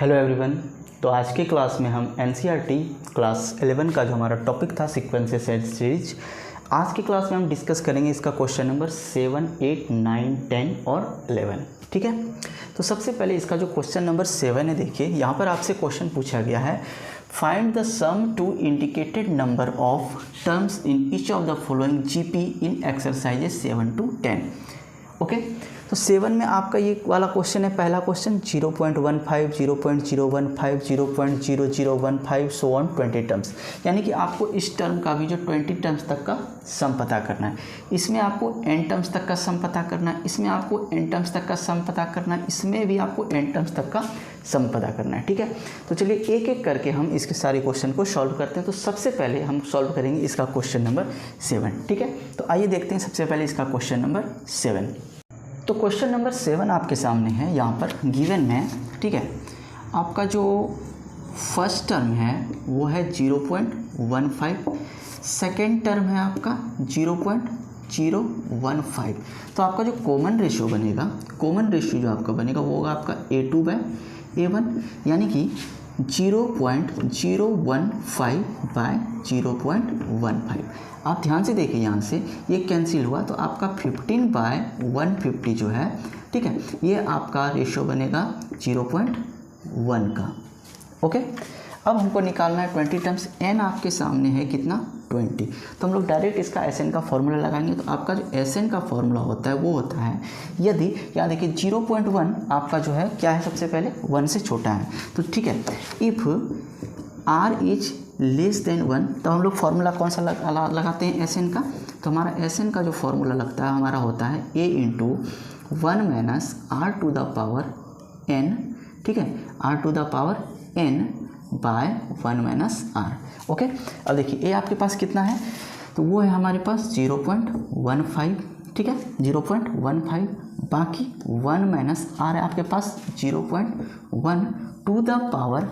Hello everyone. तो आज की क्लास में हम एनसीईआरटी क्लास 11 का जो हमारा टॉपिक था सीक्वेंसेस एंड सीरीज, आज की क्लास में हम डिस्कस करेंगे इसका क्वेश्चन नंबर 7, 8, 9, 10 और 11। ठीक है, तो सबसे पहले इसका जो क्वेश्चन नंबर 7 है, देखिए यहाँ पर आपसे क्वेश्चन पूछा गया है, find the sum to indicated number of terms in each of the following GP in exercises 7 to 10। Okay, तो 7 में आपका ये वाला क्वेश्चन है, पहला क्वेश्चन 0.15, 0.015, 0.0015 सो ऑन 20 टर्म्स, यानी कि आपको इस टर्म का भी जो 20 टर्म्स तक का सम पता करना है। इसमें आपको n टर्म्स तक का सम पता करना है, इसमें आपको n टर्म्स तक का सम पता करना है, इसमें भी आपको n टर्म्स तक का सम पता करना है। ठीक है, तो चलिए एक एक करके हम इसके सारे क्वेश्चन को सॉल्व करते हैं। तो सबसे पहले हम सॉल्व करेंगे इसका क्वेश्चन नंबर 7। ठीक है, तो आइए देखते हैं सबसे पहले इसका क्वेश्चन नंबर 7। तो क्वेश्चन नंबर 7 आपके सामने है यहाँ पर गिवन में। ठीक है, आपका जो फर्स्ट टर्म है वो है 0.15, सेकेंड टर्म है आपका 0.015। तो आपका जो कॉमन रेशियो बनेगा, कॉमन रेशियो जो आपका बनेगा वो होगा आपका A2/A1, यानी कि 0.015/0.15। आप ध्यान से देखिए, यहाँ से ये कैंसिल हुआ तो आपका 15/150 जो है, ठीक है, ये आपका रेशियो बनेगा 0.1 का। ओके, अब हमको निकालना है 20 टर्म्स। n आपके सामने है कितना, 20। तो हम लोग डायरेक्ट इसका SN का फॉर्मूला लगाएंगे। तो आपका जो SN का फॉर्मूला होता है वो होता है, यदि यहाँ देखिए 0.1 आपका जो है क्या है, सबसे पहले 1 से छोटा है। तो ठीक है, if r is less than 1, तो हम लोग फार्मूला कौन सा लगाते हैं, SN का। तो हमारा SN का जो फार्मूला लगता है हमारा होता है a into 1 minus r to the power n। ठीक है, r to the power n by 1 minus r। Okay, अब देखिए a आपके पास कितना है, तो वो है हमारे पास 0.15। ठीक है, 0.15, बाकी 1 माइनस r है आपके पास 0.1 टू द पावर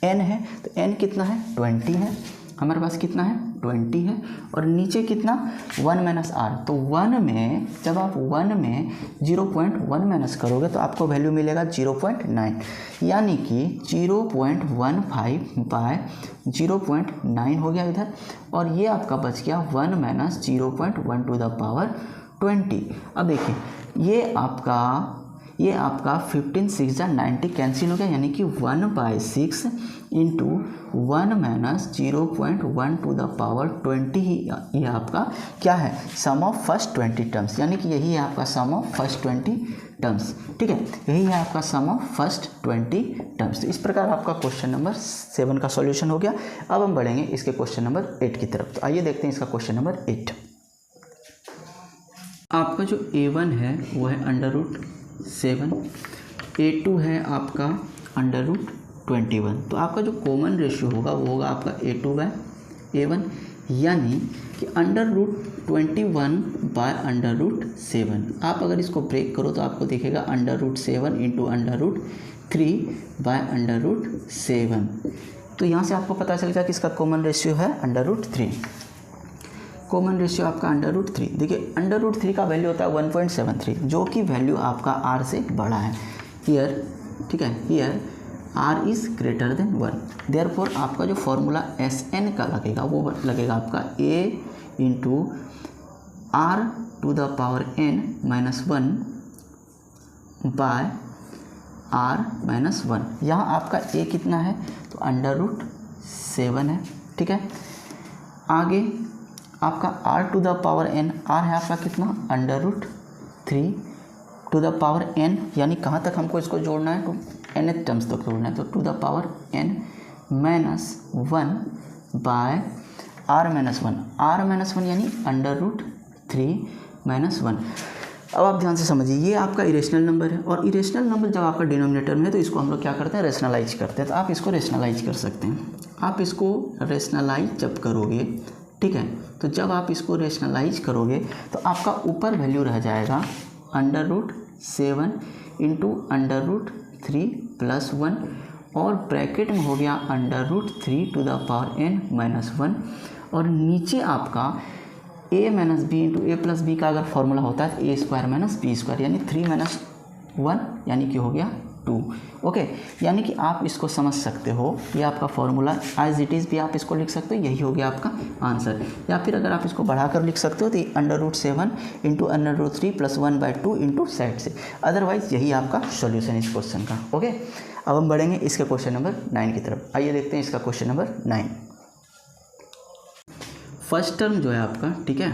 n है। तो n कितना है, 20 है हमारे पास, कितना है 20 है, और नीचे कितना 1 माइनस r। तो 1 में जब आप 1 में 0.1 माइनस करोगे तो आपको वैल्यू मिलेगा 0.9, यानी कि 0.15/0.9 हो गया इधर, और ये आपका बच गया 1 माइनस 0.1 टू द पावर 20। अब देखिए ये आपका 15 6 जा 90 कैंसिल हो गया, यानी कि 1/6 into 1 minus 0.1 to the power 20 ही ये आपका क्या है, सम ऑफ फर्स्ट 20 टर्म्स, यानी कि यही है आपका सम ऑफ फर्स्ट 20 टर्म्स। ठीक है, यही है आपका सम ऑफ फर्स्ट 20 टर्म्स। तो इस प्रकार आपका क्वेश्चन नंबर 7 का सॉल्यूशन हो गया। अब हम बढ़ेंगे इसके क्वेश्चन नंबर 8 की तरफ। तो आइए देखते हैं इसका क्वेश्चन नंबर 8। आपका जो A1 है वो है √7, A2 है आपका √21। तो आपका जो कॉमन रेशियो होगा वो होगा आपका A2/A1, यानी कि √21/√7। आप अगर इसको ब्रेक करो तो आपको दिखेगा √7 इंटू √3/√7। तो यहाँ से आपको पता चल गया कि इसका कॉमन रेशियो है √3। कॉमन रेशियो आपका √3। देखिए √3 का वैल्यू होता है 1.73, जो कि वैल्यू आपका r से बड़ा है हियर। ठीक है, here r is greater than 1, therefore आपका जो फॉर्मूला SN का लगेगा वो लगेगा आपका a into r to the power n minus 1 by r minus 1। यहाँ आपका a कितना है, तो √7 है। ठीक है, आगे आपका r to the power n, r है आपका कितना, √3 टू द पावर n, यानी कहाँ तक हमको इसको जोड़ना है, तो nth टर्म्स तक जोड़ना है। तो to the power n minus 1 by r minus 1, r minus 1 यानी √3 माइनस 1। अब आप ध्यान से समझिए, ये आपका इरेशनल नंबर है, और इरेशनल नंबर जब आपका डिनोमिनेटर में है तो इसको हम लोग क्या करते हैं, रेशनलाइज करते हैं। तो आप इसको रेशनलाइज कर सकते हैं। आप इसको रेशनलाइज जब करोगे, ठीक है, तो जब आप इसको रेशनलाइज करोगे तो आपका ऊपर वैल्यू रह जाएगा √7 इंटू √3 प्लस 1, और ब्रैकेट में हो गया √3 to the power n minus 1, और नीचे आपका a minus b into a plus b का अगर फॉर्मूला होता है तो a² माइनस बी², यानी 3 माइनस 1 यानी कि हो गया 2। ओके, यानी कि आप इसको समझ सकते हो, ये आपका फॉर्मूला एज इट इज़ भी आप इसको लिख सकते हो, यही हो गया आपका आंसर। या फिर अगर आप इसको बढ़ाकर लिख सकते हो तो √7 इंटू √3 + 1/2 इंटू सेट से, अदरवाइज यही आपका सॉल्यूशन इस क्वेश्चन का। ओके, अब हम बढ़ेंगे इसके क्वेश्चन नंबर 9 की तरफ। आइए देखते हैं इसका क्वेश्चन नंबर 9। फर्स्ट टर्म जो है आपका, ठीक है,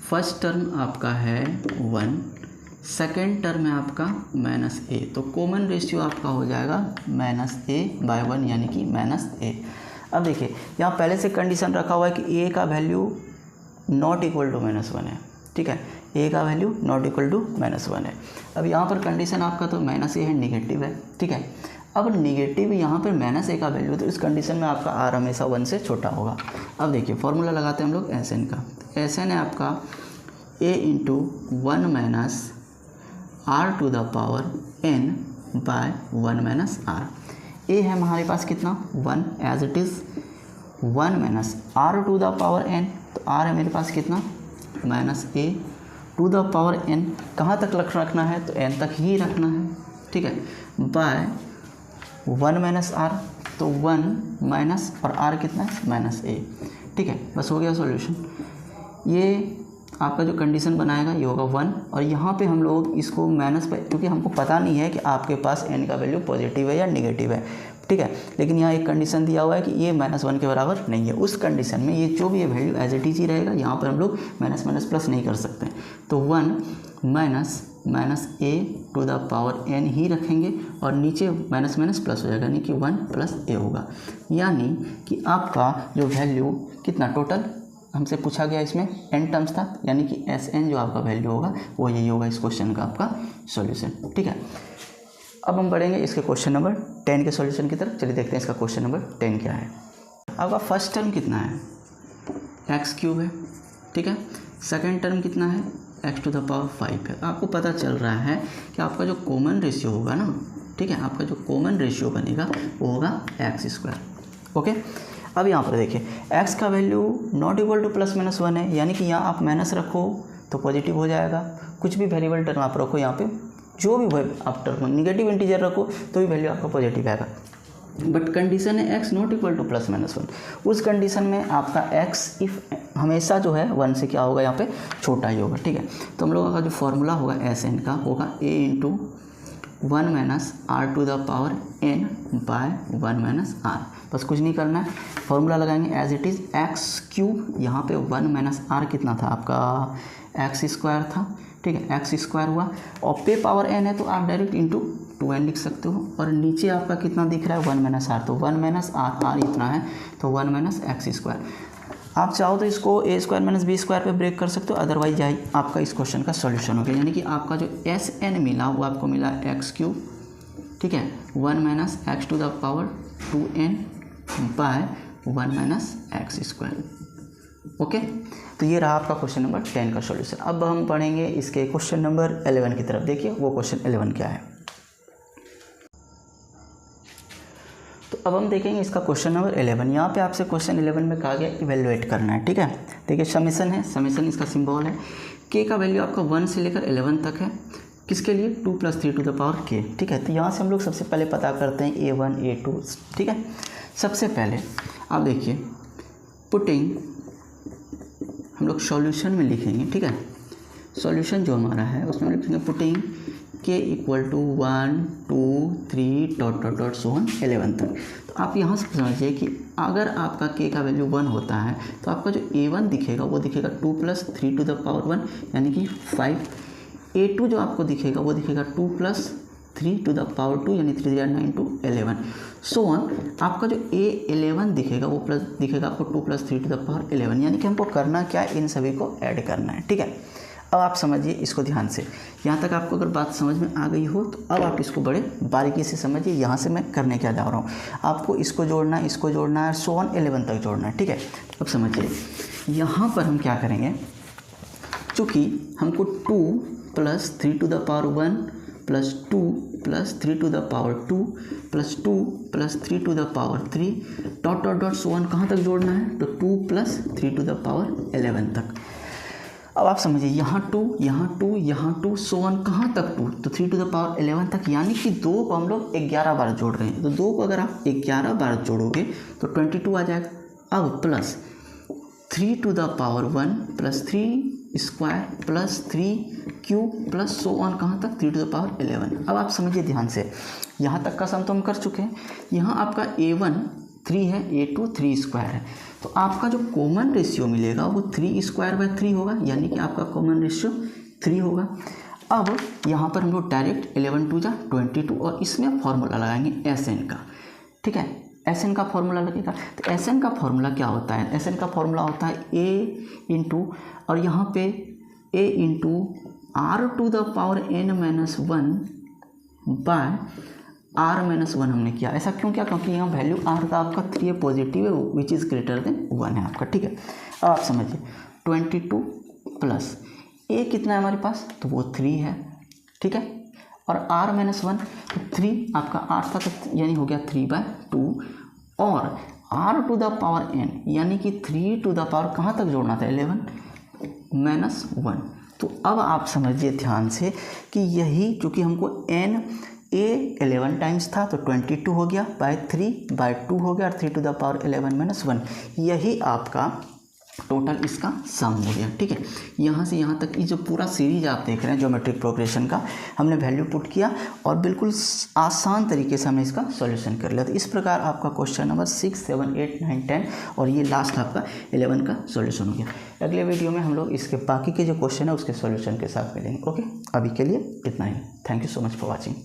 फर्स्ट टर्म आपका है 1, सेकेंड टर्म है आपका -a, तो कॉमन रेशियो आपका हो जाएगा -a/1 यानी कि -a। अब देखिए यहाँ पहले से कंडीशन रखा हुआ है कि a का वैल्यू नॉट इक्वल टू -1 है, ठीक है, a का वैल्यू नॉट इक्वल टू -1 है। अब यहाँ पर कंडीशन आपका तो -a है, निगेटिव है, ठीक है। अब निगेटिव यहाँ पर -a का वैल्यू, तो इस कंडीशन में आपका r हमेशा 1 से छोटा होगा। अब देखिए फॉर्मूला लगाते हैं हम लोग Sn का, Sn है आपका a into 1 - r⁴n/1 - r। a है हमारे पास कितना 1 एज इट इज़, 1 - r⁴n, तो r है मेरे पास कितना -a⁴n। कहाँ तक रखना है, तो n तक ही रखना है, ठीक है, बाय 1 - r, तो 1 माइनस और r कितना है -a, ठीक है, बस हो गया सॉल्यूशन। ये आपका जो कंडीशन बनाएगा ये होगा 1, और यहाँ पे हम लोग इसको माइनस पे, क्योंकि हमको पता नहीं है कि आपके पास n का वैल्यू पॉजिटिव है या निगेटिव है, ठीक है, लेकिन यहाँ एक कंडीशन दिया हुआ है कि ये -1 के बराबर नहीं है। उस कंडीशन में ये जो भी ये वैल्यू एज इट इज ही रहेगा, यहाँ पर हम लोग माइनस प्लस नहीं कर सकते, तो 1 - -a⁴n ही रखेंगे, और नीचे माइनस प्लस हो जाएगा, यानी कि 1 + a होगा। यानी कि आपका जो वैल्यू कितना टोटल हमसे पूछा गया, इसमें n टर्म्स था, यानी कि Sn जो आपका वैल्यू होगा वो यही होगा इस क्वेश्चन का आपका सॉल्यूशन, ठीक है। अब हम बढ़ेंगे इसके क्वेश्चन नंबर 10 के सॉल्यूशन की तरफ। चलिए देखते हैं इसका क्वेश्चन नंबर 10 क्या है। आपका फर्स्ट टर्म कितना है, x³ है, ठीक है, सेकेंड टर्म कितना है x⁵ है। आपको पता चल रहा है कि आपका जो कॉमन रेशियो होगा ना, ठीक है, आपका जो कॉमन रेशियो बनेगा वो होगा x²। ओके, अब यहाँ पर देखिए x का वैल्यू नॉट इक्वल टू +-1 है, यानी कि यहाँ आप माइनस रखो तो पॉजिटिव हो जाएगा, कुछ भी वेरिएबल टर्म आप रखो यहाँ पे, जो भी आप टर्म निगेटिव इंटीजर रखो तो भी वैल्यू आपका पॉजिटिव आएगा। बट कंडीशन है x नॉट इक्वल टू +-1, उस कंडीशन में आपका x इफ हमेशा जो है 1 से क्या होगा, यहाँ पे छोटा ही होगा, ठीक है। तो हम लोगों का जो फॉर्मूला होगा Sn का होगा a इंटू 1 - r⁴n/1 - r। बस कुछ नहीं करना है, फॉर्मूला लगाएंगे एज इट इज़, x³ यहाँ पे 1 - r कितना था आपका x² था, ठीक है, x² हुआ, और पे पावर n है तो आप डायरेक्ट इंटू 2n लिख सकते हो, और नीचे आपका कितना दिख रहा है 1 - r, तो 1 - r इतना है, तो 1 - x²। आप चाहो तो इसको a² - b² पे ब्रेक कर सकते हो, अदरवाइज यही आपका इस क्वेश्चन का सॉल्यूशन हो गया। यानी कि आपका जो Sn मिला वो आपको मिला x³, ठीक है, 1 - x⁴n/1 - x²। ओके, तो ये रहा आपका क्वेश्चन नंबर 10 का सॉल्यूशन। अब हम पढ़ेंगे इसके क्वेश्चन नंबर 11 की तरफ। देखिए वो क्वेश्चन 11 क्या है। तो अब हम देखेंगे इसका क्वेश्चन नंबर 11। यहाँ पे आपसे क्वेश्चन 11 में कहा गया इवेलुएट करना है, ठीक है। देखिए समेशन है, समेशन इसका सिंबल है, k का वैल्यू आपका 1 से लेकर 11 तक है, किसके लिए 2 + 3⁴k, ठीक है। तो यहाँ से हम लोग सबसे पहले पता करते हैं a1 a2, ठीक है। सबसे पहले आप देखिए पुटिंग हम लोग सॉल्यूशन में लिखेंगे, ठीक है। सॉल्यूशन जो हमारा है उसमें लिखेंगे पुटिंग k = 1 2 3 ... 11 तक। तो आप यहाँ से समझिए कि अगर आपका k का वैल्यू 1 होता है तो आपका जो a1 दिखेगा वो दिखेगा 2 + 3⁴ यानी कि 5। a2 जो आपको दिखेगा वो दिखेगा 2 + 3⁴ यानी 3 × 9 = 11। सो आपका जो a11 दिखेगा वो प्लस दिखेगा आपको 2 + 3⁴11, यानी कि हमको करना क्या है, इन सभी को ऐड करना है, ठीक है। अब आप समझिए इसको ध्यान से, यहाँ तक आपको अगर बात समझ में आ गई हो तो अब आप इसको बड़े बारीकी से समझिए। यहाँ से मैं करने क्या जा रहा हूँ, आपको इसको जोड़ना है, इसको जोड़ना है, सो 11 तक जोड़ना है, ठीक है। अब समझिए यहाँ पर हम क्या करेंगे, चूँकि हमको 2 + 3⁴1 + 2 + 3⁴2 + 2 + 3⁴3 ... सो 1 कहाँ तक जोड़ना है, तो 2 + 3⁴11 तक। अब आप समझिए यहाँ 2 यहाँ 2 यहाँ 2 सो वन कहाँ तक 2, तो 3 टू द पावर 11 तक, यानी कि 2 को हम लोग 11 बार जोड़ रहे हैं। तो 2 को अगर आप 11 बार जोड़ोगे तो 22 आ जाएगा। अब plus 3 to the power 1 plus 3 square plus 3 cube plus so on कहाँ तक 3 टू द पावर 11। अब आप समझिए ध्यान से, यहाँ तक का सम तो हम कर चुके हैं। यहाँ आपका A1 3 है, A2 3 स्क्वायर है, तो आपका जो कॉमन रेशियो मिलेगा वो 3 स्क्वायर बाय 3 होगा, यानी कि आपका कॉमन रेशियो 3 होगा। अब यहाँ पर हम लोग डायरेक्ट 11 टू जा 22 और इसमें फॉर्मूला लगाएंगे SN का, ठीक है। SN का फॉर्मूला लगेगा, तो SN का फॉर्मूला क्या होता है? SN का फॉर्मूला होता है A इंटू और यहाँ पे A into R to the power n-1 by R-1 हमने किया। ऐसा क्यों किया? क्योंकि यहाँ वैल्यू R का आपका 3 है, पॉजिटिव है, विच इज़ ग्रेटर देन 1 है आपका, ठीक है। अब आप समझिए 22 प्लस A कितना है हमारे पास, तो वो 3 है, ठीक है। और R-1 तो 3 आपका 8 था, तो यानी हो गया 3/2 और R to the power n यानी कि 3 टू द पावर कहाँ तक जोड़ना था 11-1। तो अब आप समझिए ध्यान से कि यही चूँकि हमको n A 11 टाइम्स था तो 22 हो गया, बाय 3/2 हो गया और 3 टू द पावर 11-1, यही आपका टोटल इसका सम हो गया, ठीक है। यहाँ से यहाँ तक ये जो पूरा सीरीज आप देख रहे हैं ज्योमेट्रिक प्रोग्रेशन का, हमने वैल्यू पुट किया और बिल्कुल आसान तरीके से हमने इसका सॉल्यूशन कर लिया। तो इस प्रकार आपका क्वेश्चन नंबर 6, 7, 8, 9, 10 और ये लास्ट आपका 11 का सॉल्यूशन हो गया। अगले वीडियो में हम लोग इसके बाकी के जो क्वेश्चन है उसके सॉल्यूशन के साथ मिलेंगे। ओके, अभी के लिए इतना ही। Thank you so much for watching.